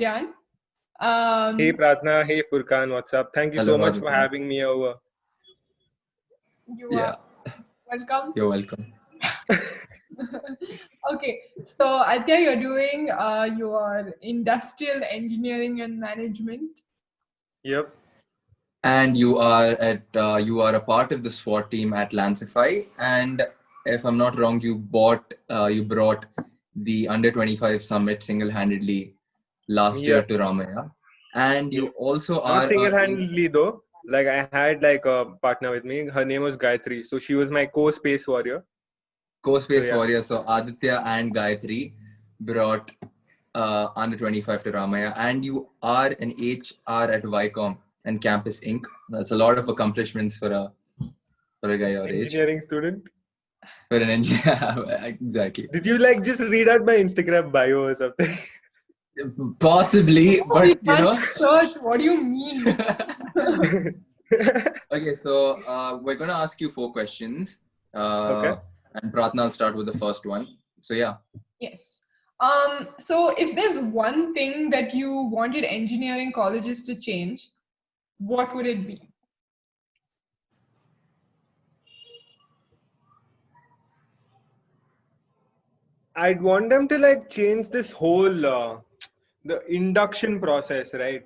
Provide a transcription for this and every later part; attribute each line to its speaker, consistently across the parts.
Speaker 1: and Gyaan.
Speaker 2: Hey Prarthana, hey Furqaan, what's up? Thank you so
Speaker 3: Hello,
Speaker 2: much for
Speaker 3: Aditya.
Speaker 2: having me over.
Speaker 1: You are
Speaker 3: Yeah,
Speaker 1: welcome.
Speaker 3: you're welcome.
Speaker 1: Okay, so Aditya, you're doing your industrial engineering and management.
Speaker 2: Yep.
Speaker 3: And you are a part of the SWAT team at Lancify. And if I'm not wrong, you brought the Under 25 Summit single-handedly last year
Speaker 2: Yep.
Speaker 3: to Ramaya. And you
Speaker 2: Yep.
Speaker 3: also
Speaker 2: Not
Speaker 3: are
Speaker 2: single-handedly though. Like I had like a partner with me. Her name was Gayatri. So she was my co-space warrior. So
Speaker 3: co-space
Speaker 2: yeah.
Speaker 3: warrior. So Aditya and Gayatri brought Under 25 to Ramaya. And you are an HR at Vicom and Campus Inc. That's a lot of accomplishments for a guy your age.
Speaker 2: Engineering student.
Speaker 3: For an engineer, exactly.
Speaker 2: Did you like just read out my Instagram bio or something?
Speaker 3: Possibly,
Speaker 1: Oh, we
Speaker 3: but you
Speaker 1: can't
Speaker 3: know.
Speaker 1: search. What do you mean?
Speaker 3: Okay, so we're going to ask you 4 questions.
Speaker 2: Okay.
Speaker 3: And Pratna will start with the first one. So yeah.
Speaker 1: Yes. So if there's one thing that you wanted engineering colleges to change, what would it be?
Speaker 2: I'd want them to like change this whole the induction process, right?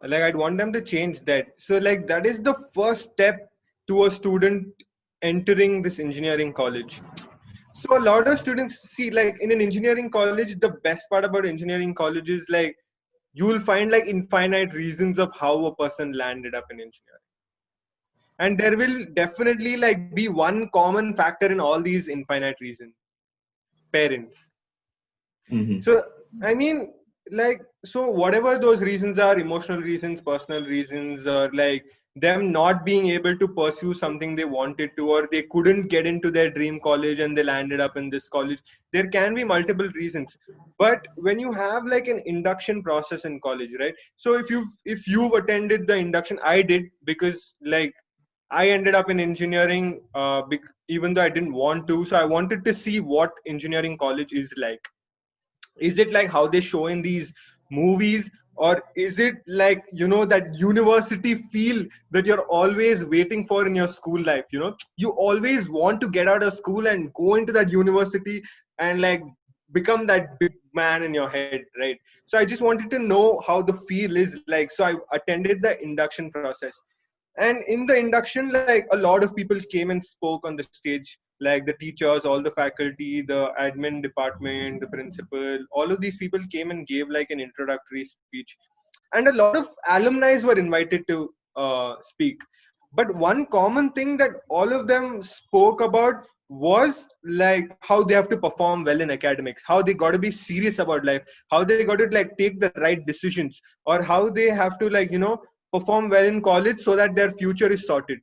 Speaker 2: Like I'd want them to change that. So like that is the first step to a student entering this engineering college. So a lot of students see like in an engineering college, the best part about engineering college is like you will find like infinite reasons of how a person landed up in engineering. And there will definitely like be one common factor in all these infinite reasons: parents.
Speaker 3: Mm-hmm.
Speaker 2: So I mean, like, so whatever those reasons are, emotional reasons, personal reasons, or like them not being able to pursue something they wanted to, or they couldn't get into their dream college and they landed up in this college. There can be multiple reasons. But when you have like an induction process in college, right? So if you've attended the induction, I did, because like I ended up in engineering, even though I didn't want to. So I wanted to see what engineering college is like. Is it like how they show in these movies, or is it like, you know, that university feel that you're always waiting for in your school life? You know, you always want to get out of school and go into that university and like become that big man in your head, right? So I just wanted to know how the feel is like. So I attended the induction process, and in the induction, like a lot of people came and spoke on the stage, like the teachers, all the faculty, the admin department, the principal, all of these people came and gave like an introductory speech, and a lot of alumni were invited to speak. But one common thing that all of them spoke about was like how they have to perform well in academics, how they got to be serious about life, how they got to like take the right decisions, or how they have to like, you know, perform well in college so that their future is sorted.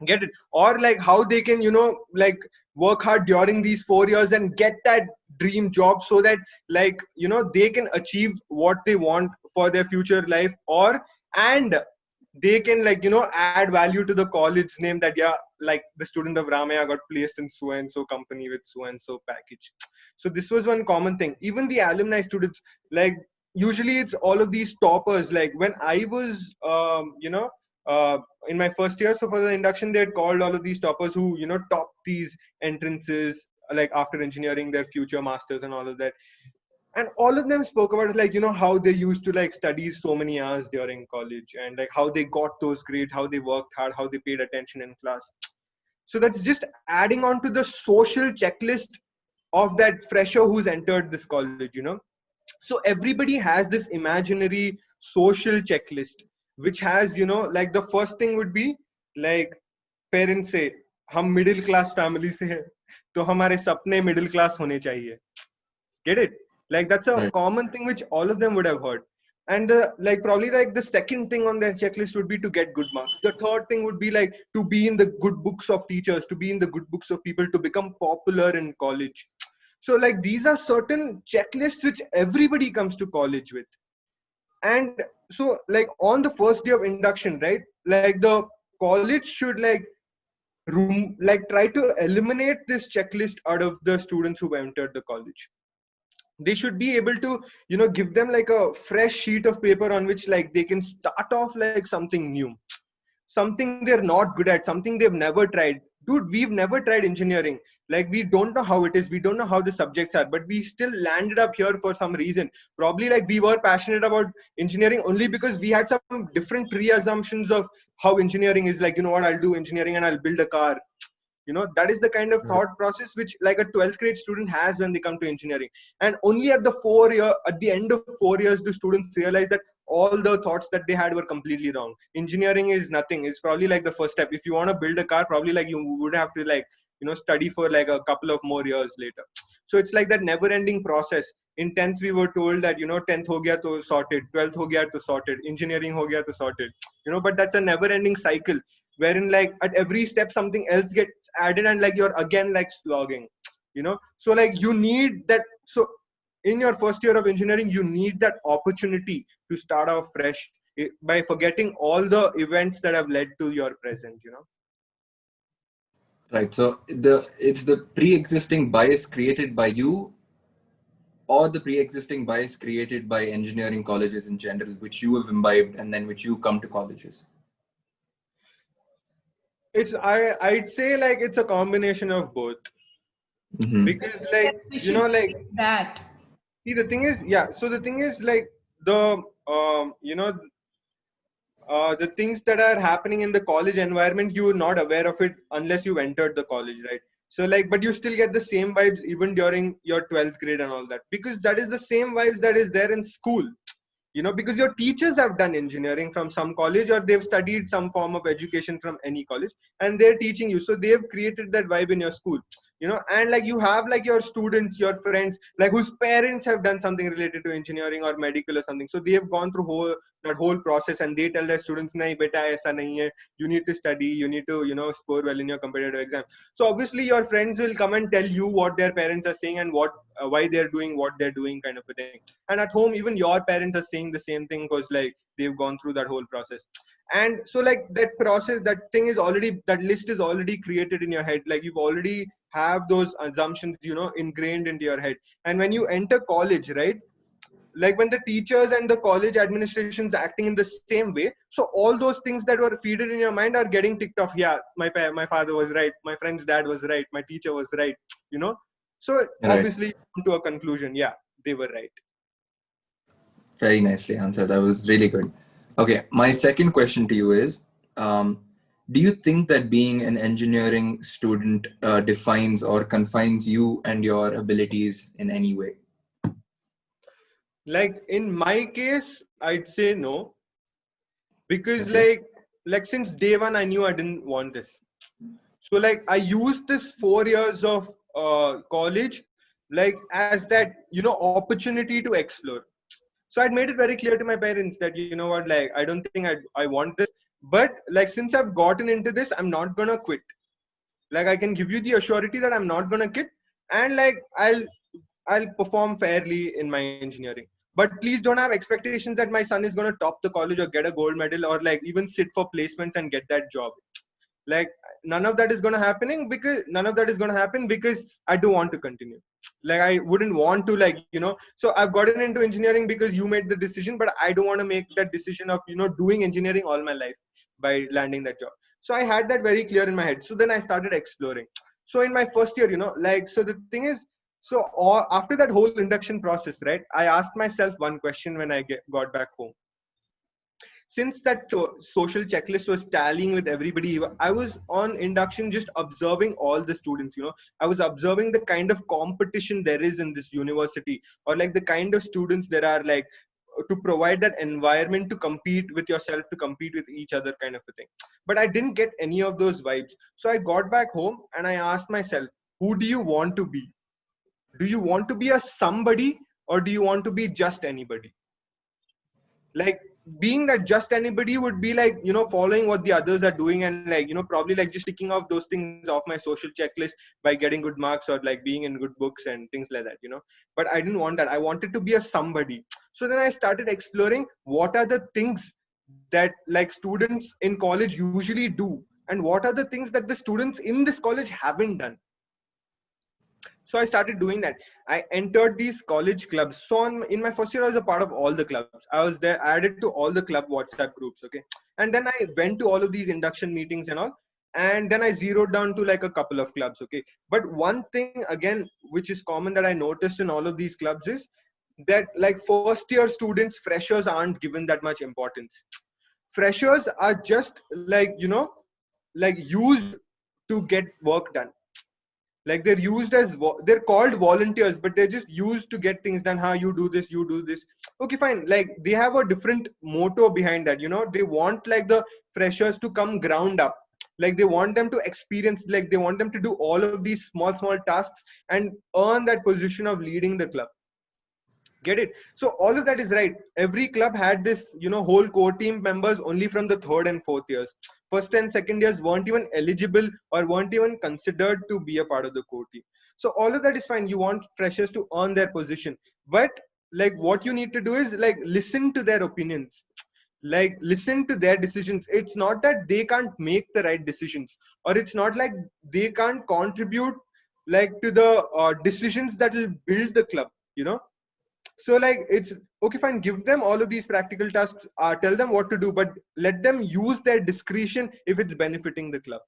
Speaker 2: Get it? Or like how they can, you know, like work hard during these 4 years and get that dream job so that like, you know, they can achieve what they want for their future life. Or and they can like, you know, add value to the college name, that yeah, like the student of Ramaya got placed in so and so company with so and so package. So this was one common thing. Even the alumni students, like usually it's all of these toppers. Like when I was uh, in my first year, so for the induction, they had called all of these toppers who, you know, top these entrances, like after engineering, their future masters and all of that. And all of them spoke about like, you know, how they used to like study so many hours during college, and like how they got those grades, how they worked hard, how they paid attention in class. So that's just adding on to the social checklist of that fresher who's entered this college, you know. So everybody has this imaginary social checklist, which has, you know, like the first thing would be like parents say हम middle class family से हैं, तो हमारे सपने middle class होने चाहिए. Get it? Like that's a
Speaker 3: Right.
Speaker 2: common thing which all of them would have heard. And like probably like the second thing on their checklist would be to get good marks. The third thing would be like to be in the good books of teachers, to be in the good books of people, to become popular in college. So like these are certain checklists which everybody comes to college with. And so like on the first day of induction, right, like the college should like try to eliminate this checklist out of the students who entered the college. they should be able to, give them like a fresh sheet of paper on which like they can start off like something new, something they're not good at, something they've never tried. Dude, we've never tried engineering. Like, we don't know how it is, we don't know how the subjects are, but we still landed up here for some reason. Probably like we were passionate about engineering only because we had some different pre-assumptions of how engineering is. Like, you know what, I'll do engineering and I'll build a car. That is the kind of thought process which like a 12th grade student has when they come to engineering. And only at the end of 4 years do students realize that all the thoughts that they had were completely wrong. Engineering is nothing. It's probably like the first step. If you want to build a car, probably like you would have to like study for like a couple of more years later. So it's like that never ending process. In 10th we were told that 10th ho gaya to sorted, 12th ho gaya to sorted, engineering ho gaya to sorted. But that's a never ending cycle wherein like at every step something else gets added and like you're again like slogging. So like you need that. So in your first year of engineering, you need that opportunity to start off fresh by forgetting all the events that have led to your present.
Speaker 3: Right. So it's the pre-existing bias created by you, or the pre-existing bias created by engineering colleges in general, which you have imbibed and then which you come to colleges.
Speaker 2: I'd say like it's a combination of both.
Speaker 3: Mm-hmm.
Speaker 2: Because like like
Speaker 1: that.
Speaker 2: see, the thing is, yeah. So the thing is like the the things that are happening in the college environment, you're not aware of it unless you've entered the college, right? So like, but you still get the same vibes even during your 12th grade and all that, because that is the same vibes that is there in school. Because your teachers have done engineering from some college, or they've studied some form of education from any college, and they're teaching you. So they've created that vibe in your school. And like you have like your students, your friends, like whose parents have done something related to engineering or medical or something. So they have gone through that whole process, and they tell their students, nahi beta aisa nahi hai, you need to study, you need to score well in your competitive exam. So obviously your friends will come and tell you what their parents are saying and what why they're doing what they're doing, kind of a thing. And at home even your parents are saying the same thing, because like they've gone through that whole process. And so like that process, that thing is already, that list is already created in your head. Like you've already have those assumptions ingrained into your head. And when you enter college, right, like when the teachers and the college administrations acting in the same way, so all those things that were feeded in your mind are getting ticked off. Yeah, my father was right, my friend's dad was right, my teacher was right. So
Speaker 3: Right.
Speaker 2: obviously come to a conclusion, yeah, they were right.
Speaker 3: Very nicely answered. That was really good. Okay, my second question to you is, do you think that being an engineering student defines or confines you and your abilities in any way?
Speaker 2: Like in my case, I'd say no, because
Speaker 3: Okay.
Speaker 2: like since day one I knew I didn't want this. So like I used this 4 years of college like as that opportunity to explore. So I'd made it very clear to my parents that what, like I don't think I want this, but like since I've gotten into this, I'm not gonna quit. Like I can give you the assurity that I'm not gonna quit, and like I'll perform fairly in my engineering. But please don't have expectations that my son is gonna top the college or get a gold medal or like even sit for placements and get that job. Like none of that is going to happen because I do want to continue. Like I wouldn't want to, like so I've gotten into engineering because you made the decision, but I don't want to make that decision of doing engineering all my life by landing that job. So I had that very clear in my head. So then I started exploring. So in my first year, like, so the thing is, so after that whole induction process, right, I asked myself one question when I got back home. Since that social checklist was tallying with everybody, I was on induction just observing all the students. I was observing the kind of competition there is in this university, or like the kind of students there are, like to provide that environment to compete with yourself, to compete with each other, kind of a thing. But I didn't get any of those vibes. So I got back home and I asked myself, who do you want to be? Do you want to be a somebody, or do you want to be just anybody? Like being that just anybody would be like following what the others are doing, and like probably like just ticking off those things off my social checklist by getting good marks or like being in good books and things like that. But I didn't want that. I wanted to be a somebody. So then I started exploring what are the things that like students in college usually do, and what are the things that the students in this college haven't done. So I started doing that. I entered these college clubs. So in my first year, I was a part of all the clubs. I was there, added to all the club WhatsApp groups. Okay. And then I went to all of these induction meetings and all. And then I zeroed down to like a couple of clubs. Okay. But one thing again, which is common that I noticed in all of these clubs is that like first year students, freshers aren't given that much importance. Freshers are just like, like used to get work done. Like they're used as they're called volunteers, but they're just used to get things done. How you do this, you do this. Okay, fine. Like they have a different motto behind that. They want like the freshers to come ground up. Like they want them to experience, like they want them to do all of these small tasks and earn that position of leading the club. Get it? So all of that is right. Every club had this whole core team members only from the third and fourth years. First and second years weren't even eligible or weren't even considered to be a part of the core team. So all of that is fine. You want freshers to earn their position, but like what you need to do is like listen to their opinions, like listen to their decisions. It's not that they can't make the right decisions, or it's not like they can't contribute like to the decisions that will build the club. So like it's okay, fine, give them all of these practical tasks, tell them what to do, but let them use their discretion if it's benefiting the club.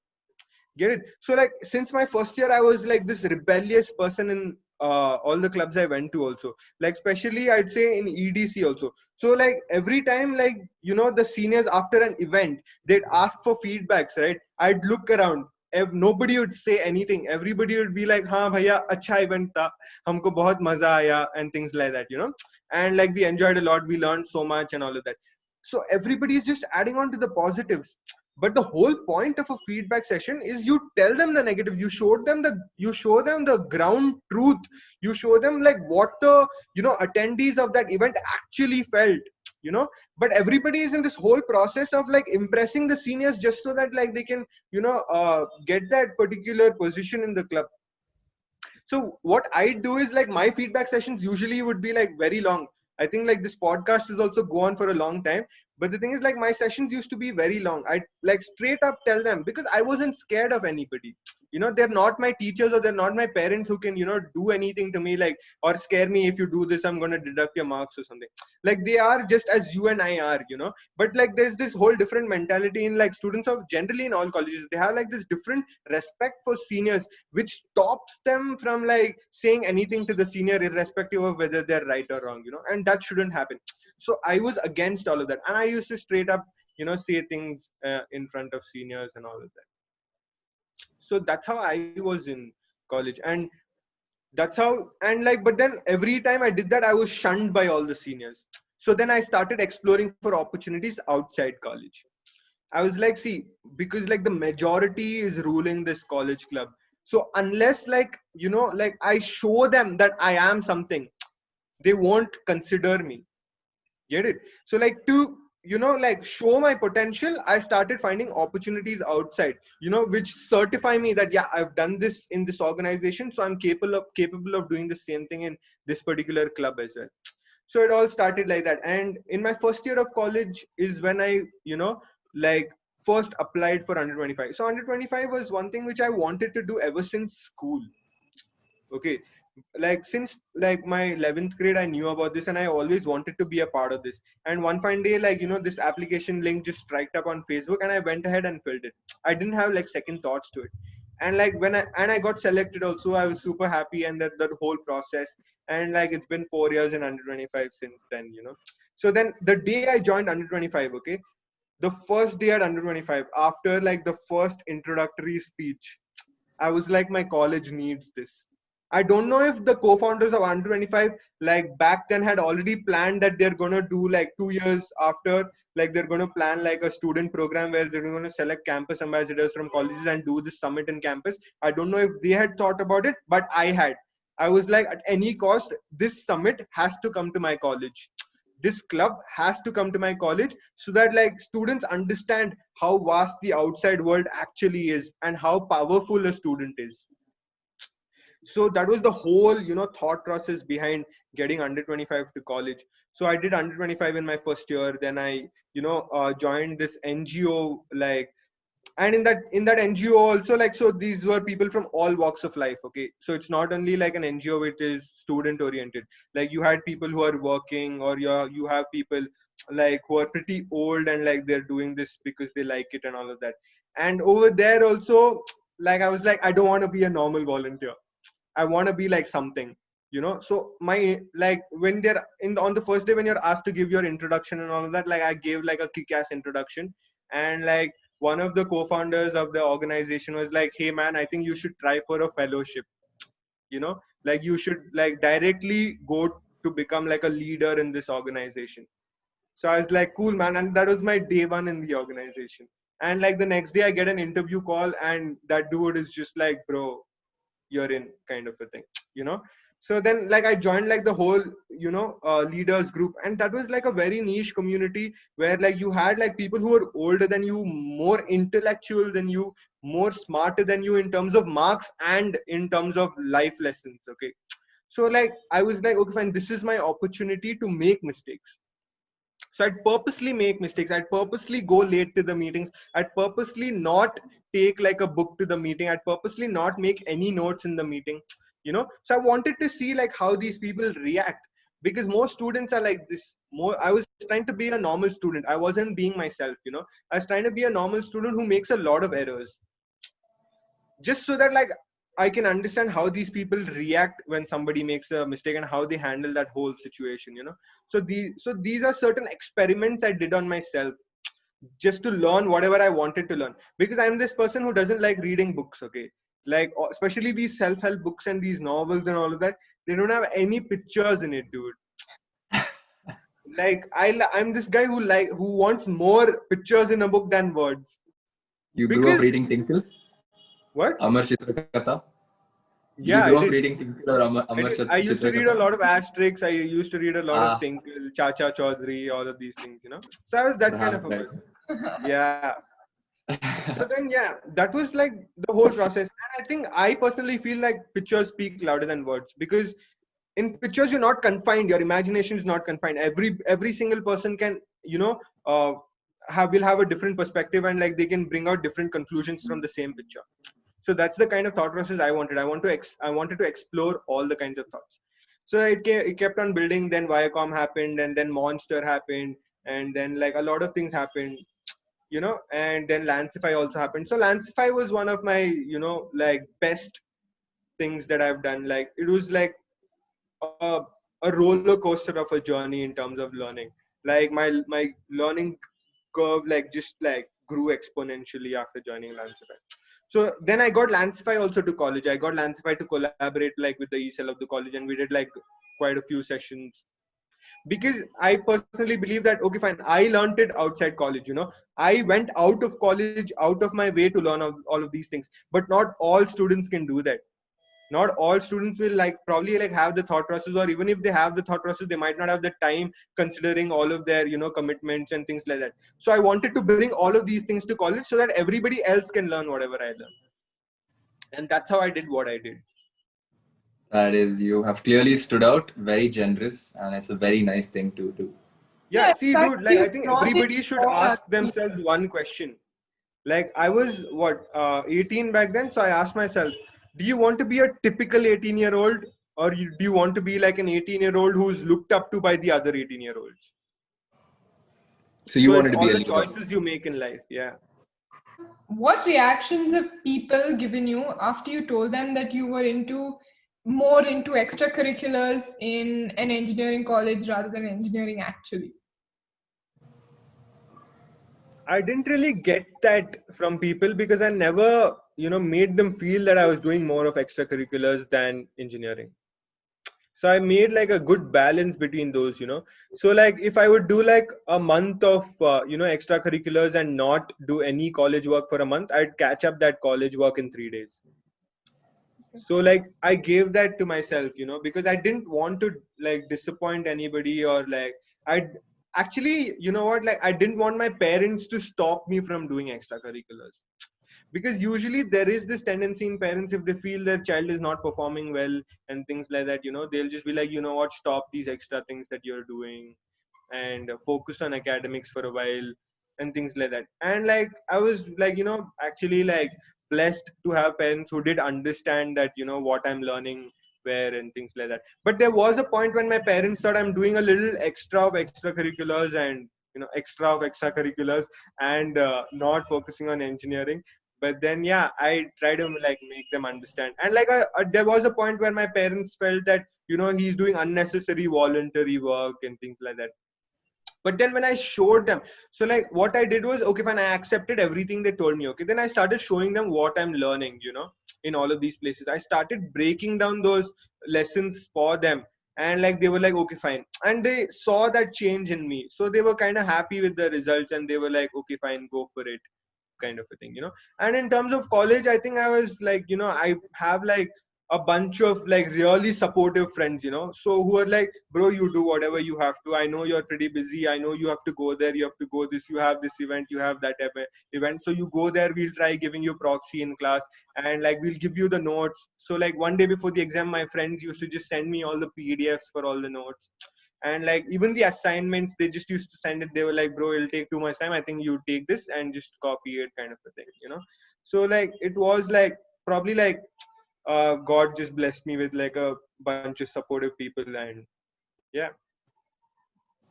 Speaker 2: Get it? So like since my first year, I was like this rebellious person in all the clubs I went to also, like especially I'd say in EDC also. So like every time, like the seniors after an event, they'd ask for feedbacks, right? I'd look around. Nobody would say anything. Everybody would be like, "Haan bhaiya, acha event tha, humko bahut maza aaya," and things like that. And like we enjoyed a lot, we learned so much and all of that. So everybody is just adding on to the positives. But the whole point of a feedback session is you tell them the negative. You show them the ground truth. You show them like what the attendees of that event actually felt. But everybody is in this whole process of like impressing the seniors just so that like they can get that particular position in the club. So what I do is like my feedback sessions usually would be like very long. I think like this podcast is also go on for a long time. But the thing is like my sessions used to be very long. I like straight up tell them, because I wasn't scared of anybody. They're not my teachers or they're not my parents who can, do anything to me like, or scare me. If you do this, I'm going to deduct your marks or something. Like they are just as you and I are. But like there's this whole different mentality in like students of generally in all colleges. They have like this different respect for seniors, which stops them from like saying anything to the senior irrespective of whether they're right or wrong. And that shouldn't happen. So I was against all of that, and I used to straight up say things in front of seniors and all of that. So that's how I was in college, and that's how, and like, but then every time I did that, I was shunned by all the seniors. So then I started exploring for opportunities outside college. I was like, see, because like the majority is ruling this college club. So unless like, like I show them that I am something, they won't consider me. Get it? So like to, like show my potential, I started finding opportunities outside, which certify me that, yeah, I've done this in this organization. So I'm capable of doing the same thing in this particular club as well. So it all started like that. And in my first year of college is when I, like first applied for under 25. So under 25 was one thing which I wanted to do ever since school. Okay. Like since like my 11th grade, I knew about this and I always wanted to be a part of this. And one fine day, like, this application link just striked up on Facebook and I went ahead and filled it. I didn't have like second thoughts to it. And like when I got selected also, I was super happy, and that whole process. And like it's been 4 years in under 25 since then. So then the day I joined under 25, okay, the first day at under 25, after like the first introductory speech, I was like, my college needs this. I don't know if the co-founders of under 25 like back then had already planned that they're going to do like 2 years after, like they're going to plan like a student program where they're going to select campus ambassadors from colleges and do this summit in campus. I don't know if they had thought about it, but I had. I was like, at any cost, this summit has to come to my college. This club has to come to my college so that like students understand how vast the outside world actually is and how powerful a student is. So that was the whole thought process behind getting under 25 to college. So I did under 25 in my first year. Then I joined this NGO, like and in that NGO also, like, so these were people from all walks of life. Okay, so it's not only like an NGO which is student oriented. Like, you had people who are working, or you have people like who are pretty old and like they're doing this because they like it and all of that. And over there also, like, I was like, I don't want to be a normal volunteer. I want to be like something, So my, like, when they're on the first day when you're asked to give your introduction and all of that, like, I gave like a kick-ass introduction. And like, one of the co-founders of the organization was like, hey man, I think you should try for a fellowship, like, you should like directly go to become like a leader in this organization. So I was like, cool man, and that was my day one in the organization. And like, the next day I get an interview call, and that dude is just like, bro, you're in, kind of a thing, you know so then, like, I joined like the whole leaders group, and that was like a very niche community where like you had like people who were older than you, more intellectual than you, more smarter than you in terms of marks and in terms of life lessons. Okay, so like, I was like, okay fine, this is my opportunity to make mistakes. So I'd purposely make mistakes. I'd purposely go late to the meetings. I'd purposely not take like a book to the meeting. I'd purposely not make any notes in the meeting. So I wanted to see like how these people react, because most students are like this. I was trying to be a normal student. I wasn't being myself. I was trying to be a normal student who makes a lot of errors, just so that like I can understand how these people react when somebody makes a mistake and how they handle that whole situation. So these are certain experiments I did on myself, just to learn whatever I wanted to learn, because I'm this person who doesn't like reading books. Okay, like, especially these self-help books and these novels and all of that, they don't have any pictures in it, dude. Like, I'm this guy who wants more pictures in a book than words.
Speaker 3: You grew
Speaker 2: Because
Speaker 3: up reading Tinkle?
Speaker 2: what?
Speaker 3: Amar Chitrakatha? You
Speaker 2: Yeah,
Speaker 3: grew
Speaker 2: I
Speaker 3: up
Speaker 2: did.
Speaker 3: reading Tinkle or Amar
Speaker 2: I used to read a
Speaker 3: Chitrakatha?
Speaker 2: lot of Asterix. I used to read a lot of
Speaker 3: Ah,
Speaker 2: Tinkle, Chacha Chaudhary, all of these things. So I was that kind of a
Speaker 3: right.
Speaker 2: person. Yeah. So then, yeah, that was like the whole process. And I think I personally feel like pictures speak louder than words, because in pictures you're not confined. Your imagination is not confined. Every single person can, uh, will have a different perspective, and like they can bring out different conclusions from the same picture. So that's the kind of thought process I wanted. I wanted to explore all the kinds of thoughts. So it kept on building. Then Viacom happened, and then Monster happened, and then like a lot of things happened, and then Lancify also happened. So Lancify was one of my, like, best things that I've done. Like, it was like a, a roller coaster of a journey in terms of learning. Like, my learning curve like just like grew exponentially after joining Lancify. So then I got Lancify also to college. I got Lancify to collaborate like with the ESL of the college, and we did like quite a few sessions, because I personally believe that, okay fine, I learned it outside college. I went out of college, out of my way to learn all of these things. But not all students can do that. Not all students will like probably like have the thought process, or even if they have the thought process, they might not have the time, considering all of their commitments and things like that. So I wanted to bring all of these things to college, so that everybody else can learn whatever I learned. And that's how I did what I did.
Speaker 3: That is, you have clearly stood out, very generous, and it's a very nice thing to do.
Speaker 2: Yeah,
Speaker 1: in
Speaker 2: see,
Speaker 1: fact,
Speaker 2: dude, like,
Speaker 1: you
Speaker 2: I think
Speaker 1: brought it
Speaker 2: everybody should
Speaker 1: for
Speaker 2: ask
Speaker 1: people.
Speaker 2: themselves one question. Like, I was 18 back then, so I asked myself, do you want to be a typical 18-year-old, or do you want to be like an 18-year-old who's looked up to by the other 18-year-olds?
Speaker 3: So you
Speaker 2: So it's
Speaker 3: wanted to be
Speaker 2: all
Speaker 3: a
Speaker 2: the
Speaker 3: leader.
Speaker 2: choices you make in life. Yeah.
Speaker 1: What reactions have people given you after you told them that you were more into extracurriculars in an engineering college rather than engineering actually?
Speaker 2: I didn't really get that from people, because I never, made them feel that I was doing more of extracurriculars than engineering. So I made like a good balance between those. So like, if I would do like a month of extracurriculars and not do any college work for a month, I'd catch up that college work in 3 days. So like, I gave that to myself, because I didn't want to like disappoint anybody, or like, I actually, like, I didn't want my parents to stop me from doing extracurriculars. Because usually there is this tendency in parents, if they feel their child is not performing well and things like that, they'll just be like, what, stop these extra things that you're doing, and focus on academics for a while. and things like that. And like I was like, actually like blessed to have parents who did understand that, what I'm learning where and things like that. But there was a point when my parents thought I'm doing a little extra of extracurriculars and extra of extracurriculars and not focusing on engineering. But then yeah, I try to like make them understand. And like there was a point where my parents felt that he's doing unnecessary voluntary work and things like that. But then when I showed them, so like what I did was, okay fine, I accepted everything they told me. Okay, then I started showing them what I'm learning, in all of these places. I started breaking down those lessons for them, and like they were like, okay fine, and they saw that change in me, so they were kind of happy with the results, and they were like, okay fine, go for it, kind of a thing. And in terms of college, I think I was like, I have like a bunch of like really supportive friends, so who are like, bro, you do whatever you have to. I know you're pretty busy. I know you have to go there, you have to go this, you have this event, you have that event, so you go there. We'll try giving you proxy in class, and like we'll give you the notes. So like one day before the exam, my friends used to just send me all the PDFs for all the notes. And like even the assignments, they just used to send it. They were like, bro, it'll take too much time, I think you take this and just copy it, kind of a thing. So like it was like probably like God just blessed me with like a bunch of supportive people. And yeah.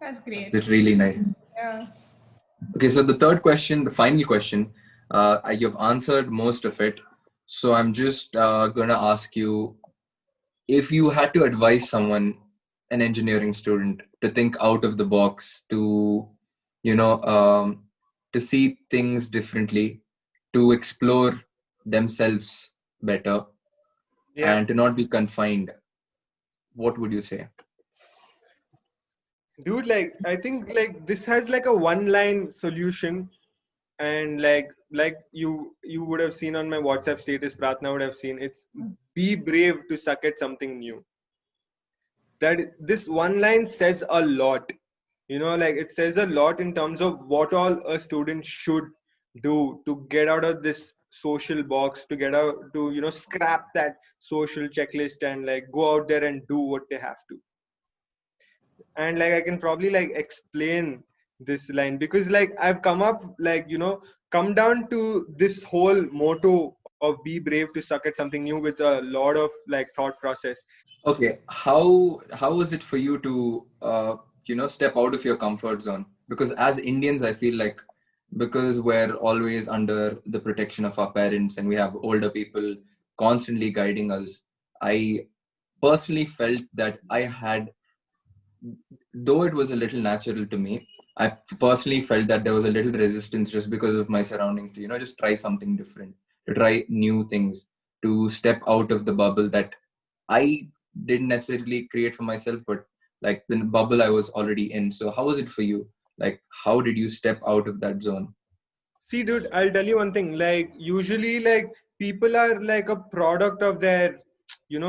Speaker 1: That's great.
Speaker 3: It's really nice.
Speaker 1: Yeah.
Speaker 3: Okay, so the third question, the final question, you've answered most of it. So I'm just gonna ask you, if you had to advise someone, an engineering student, to think out of the box, to to see things differently, to explore themselves better,
Speaker 2: Yeah,
Speaker 3: and to not be confined, what would you say?
Speaker 2: dude, like I think like this has like a one line solution. And like you would have seen on my WhatsApp status, Prarthana would have seen, it's be brave to suck at something new. That this one line says a lot. Like it says a lot in terms of what all a student should do to get out of this social box, to get out, to scrap that social checklist and like go out there and do what they have to. And like I can probably like explain this line, because like I've come up like come down to this whole motto of be brave to suck at something new with a lot of like thought process.
Speaker 3: Okay, how was it for you to step out of your comfort zone? Because as Indians, I feel like, because we're always under the protection of our parents and we have older people constantly guiding us, I personally felt that I had, though it was a little natural to me, I personally felt that there was a little resistance just because of my surroundings to, just try something different, to try new things, to step out of the bubble that I didn't necessarily create for myself, but like the bubble I was already in. So how was it for you? Like, how did you step out of that zone?
Speaker 2: See, dude, I'll tell you one thing. Like, usually, like, people are like a product of their,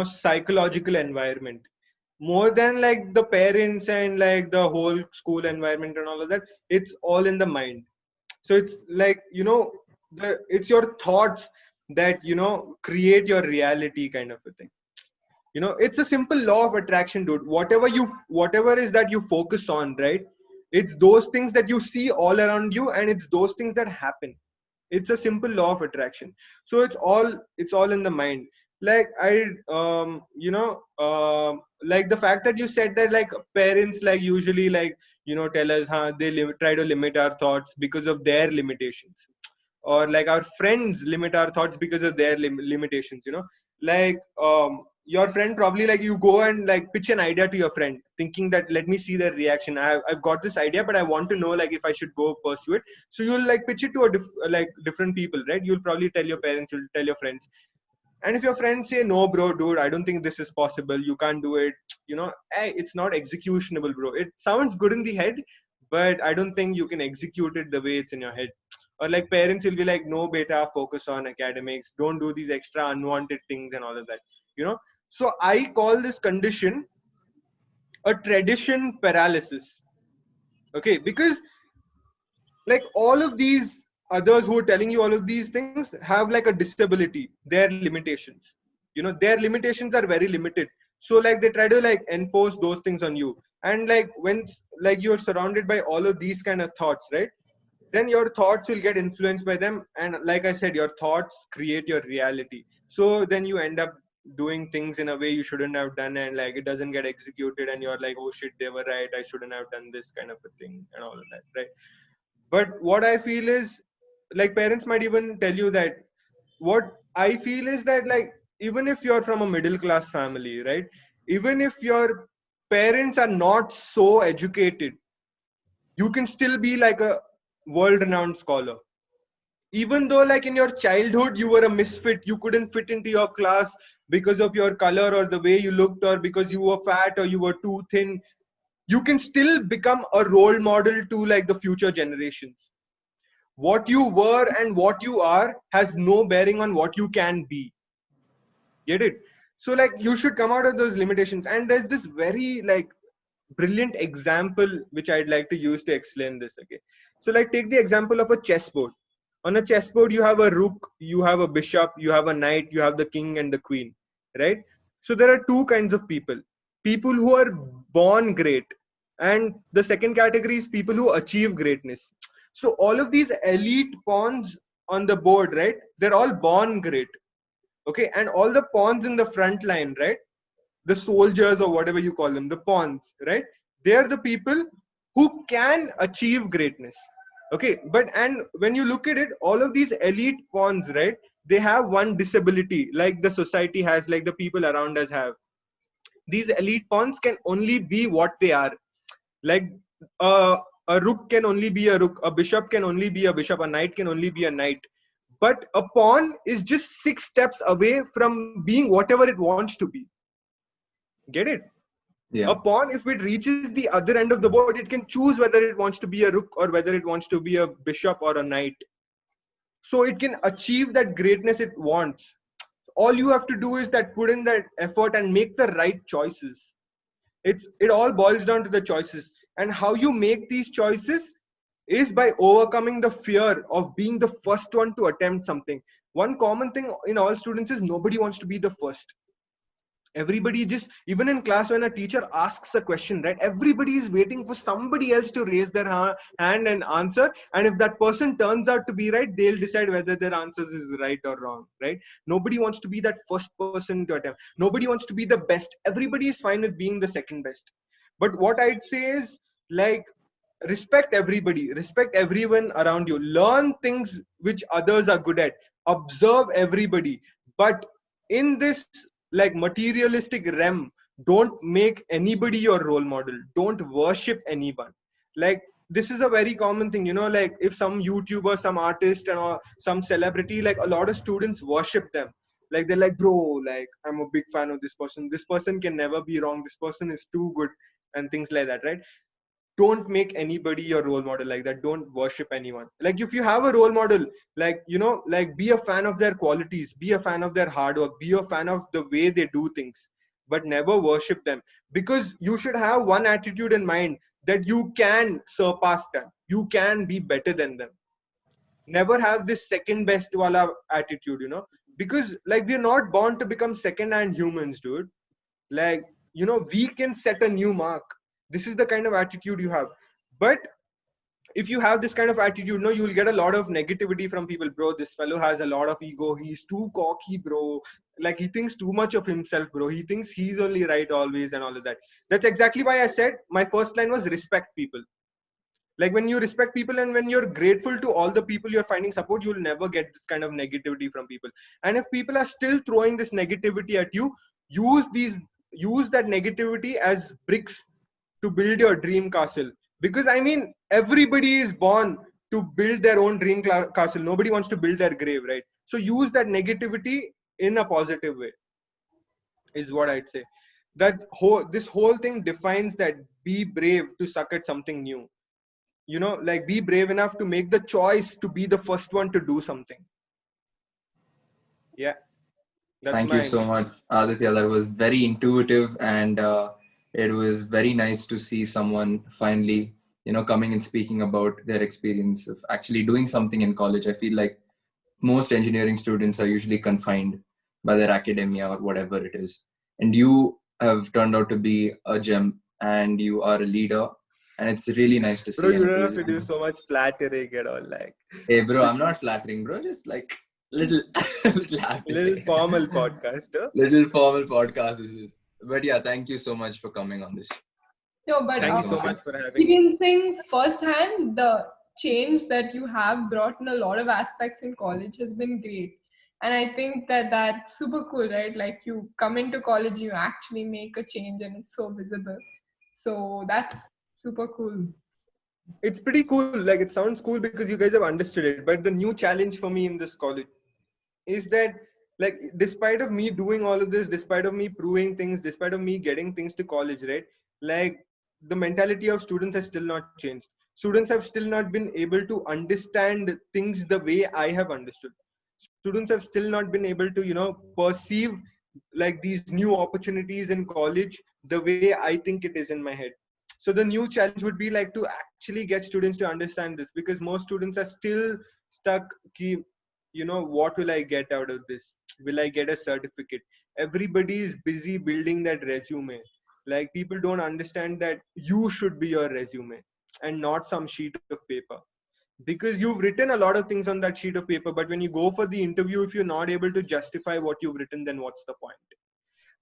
Speaker 2: psychological environment. More than like the parents and like the whole school environment and all of that, it's all in the mind. So it's like, it's your thoughts that, create your reality, kind of a thing. It's a simple law of attraction, dude. Whatever is that you focus on, right? It's those things that you see all around you, and it's those things that happen. It's a simple law of attraction. So it's all in the mind. Like like the fact that you said that like parents like usually like tell us, they try to limit our thoughts because of their limitations, or like our friends limit our thoughts because of their limitations. Like your friend probably, like, you go and like pitch an idea to your friend thinking that let me see their reaction. I've got this idea, but I want to know like if I should go pursue it. So you'll like pitch it to like different people, right? You'll probably tell your parents, you'll tell your friends. And if your friends say, no bro, dude, I don't think this is possible, you can't do it, hey, it's not executionable, bro. It sounds good in the head, but I don't think you can execute it the way it's in your head. Or like parents will be like, no beta, focus on academics, don't do these extra unwanted things and all of that. So I call this condition a tradition paralysis. Okay, because like all of these others who are telling you all of these things have like a disability, their limitations. Their limitations are very limited. So like they try to like enforce those things on you. And like when like you're surrounded by all of these kind of thoughts, right? then your thoughts will get influenced by them. And like I said, your thoughts create your reality. So then you end up doing things in a way you shouldn't have done, and like it doesn't get executed, and you're like, oh shit, they were right, I shouldn't have done this kind of a thing and all of that, right? But what I feel is, like, parents might even tell you that, what I feel is that, like, even if you're from a middle class family, right, even if your parents are not so educated, you can still be like a world renowned scholar. Even though, like, in your childhood you were a misfit, you couldn't fit into your class because of your color or the way you looked, or because you were fat or you were too thin, you can still become a role model to like the future generations. What you were and what you are has no bearing on what you can be. Get it? So like you should come out of those limitations. And there's this very like brilliant example which I'd like to use to explain this. Okay, so like take the example of a chessboard. On a chessboard you have a rook, you have a bishop, you have a knight, you have the king and the queen, right? So there are two kinds of people: people who are born great, and the second category is people who achieve greatness. So all of these elite pawns on the board, right, they're all born great. Okay, and all the pawns in the front line, right, the soldiers or whatever you call them, the pawns, right, they are the people who can achieve greatness. Okay, but and when you look at it, all of these elite pawns, right, they have one disability, like the society has, like the people around us have. These elite pawns can only be what they are. Like a rook can only be a rook, a bishop can only be a bishop, a knight can only be a knight. But a pawn is just 6 steps away from being whatever it wants to be. Get it?
Speaker 3: Yeah.
Speaker 2: A pawn, if it reaches the other end of the board, it can choose whether it wants to be a rook or whether it wants to be a bishop or a knight. So it can achieve that greatness it wants. All you have to do is that put in that effort and make the right choices. It all boils down to the choices. And how you make these choices is by overcoming the fear of being the first one to attempt something. One common thing in all students is nobody wants to be the first. Everybody just, even in class, when a teacher asks a question, right, everybody is waiting for somebody else to raise their hand and answer. And if that person turns out to be right, they'll decide whether their answers is right or wrong, right? Nobody wants to be that first person to attempt. Nobody wants to be the best. Everybody is fine with being the second best. But what I'd say is, like, respect everybody, respect everyone around you, learn things which others are good at, observe everybody. But in this like materialistic realm, don't make anybody your role model, don't worship anyone. Like, this is a very common thing, you know, like if some YouTuber, some artist, and some celebrity, like a lot of students worship them. Like they're like, bro, like I'm a big fan of this person can never be wrong, this person is too good, and things like that, right? Don't make anybody your role model like that. Don't worship anyone. Like if you have a role model, like, you know, like be a fan of their qualities, be a fan of their hard work, be a fan of the way they do things, but never worship them. Because you should have one attitude in mind, that you can surpass them, you can be better than them. Never have this second best wala attitude, you know, because like we're not born to become second hand humans, dude. Like, you know, we can set a new mark. This is the kind of attitude you have. But if you have this kind of attitude, no, you will get a lot of negativity from people. Bro, this fellow has a lot of ego, he's too cocky, bro, like he thinks too much of himself, bro, he thinks he's only right always, and all of that. That's exactly why I said my first line was respect people. Like when you respect people and when you're grateful to all the people you're finding support, you'll never get this kind of negativity from people. And if people are still throwing this negativity at you, use that negativity as bricks to build your dream castle. Because I mean, everybody is born to build their own dream castle. Nobody wants to build their grave, right? So use that negativity in a positive way, is what I'd say. This whole thing defines that be brave to suck at something new. You know, like be brave enough to make the choice to be the first one to do something. Yeah, that's
Speaker 3: Thank you so much, Aditya. That was very intuitive, and it was very nice to see someone finally, you know, coming and speaking about their experience of actually doing something in college. I feel like most engineering students are usually confined by their academia or whatever it is. And you have turned out to be a gem, and you are a leader. And it's really nice to see.
Speaker 2: Bro, you
Speaker 3: and
Speaker 2: don't have
Speaker 3: it's
Speaker 2: to
Speaker 3: really
Speaker 2: do
Speaker 3: fun.
Speaker 2: so much flattering and all, like.
Speaker 3: Hey, bro, I'm not flattering, bro. Just like little, little I have to
Speaker 2: Little
Speaker 3: say.
Speaker 2: formal podcast, huh?
Speaker 3: Little formal podcast this is. But yeah, thank you so much for coming on this.
Speaker 1: No, but
Speaker 2: Thank you
Speaker 3: so
Speaker 2: so
Speaker 3: much.
Speaker 2: much for having me.
Speaker 1: experiencing firsthand the change that you have brought in a lot of aspects in college has been great. And I think that that's super cool, right? Like you come into college, you actually make a change and it's so visible. So that's super cool.
Speaker 2: It's pretty cool. Like, it sounds cool because you guys have understood it. But the new challenge for me in this college is that, like, despite of me doing all of this, despite of me proving things, despite of me getting things to college, right? Like, the mentality of students has still not changed. Students have still not been able to understand things the way I have understood. Students have still not been able to, perceive like these new opportunities in college the way I think it is in my head. So the new challenge would be like to actually get students to understand this, because most students are still stuck what will I get out of this? Will I get a certificate? Everybody is busy building that resume. Like, people don't understand that you should be your resume and not some sheet of paper, because you've written a lot of things on that sheet of paper, but when you go for the interview, if you're not able to justify what you've written, then what's the point?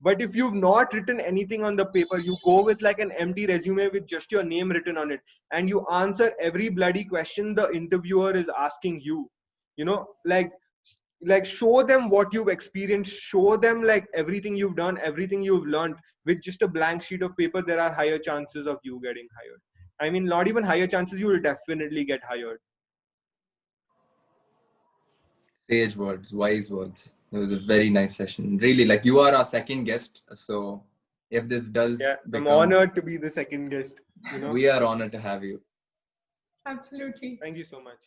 Speaker 2: But if you've not written anything on the paper, you go with like an empty resume with just your name written on it, and you answer every bloody question the interviewer is asking you. Like show them what you've experienced, show them like everything you've done, everything you've learned. With just a blank sheet of paper, there are higher chances of you getting hired. I mean, not even higher chances, you will definitely get hired.
Speaker 3: Sage words, wise words. It was a very nice session. Really, like you are our second guest. So if this does
Speaker 2: Yeah, I'm
Speaker 3: become,
Speaker 2: honored to be the second guest.
Speaker 3: we are honored to have you.
Speaker 1: Absolutely.
Speaker 2: Thank you so much.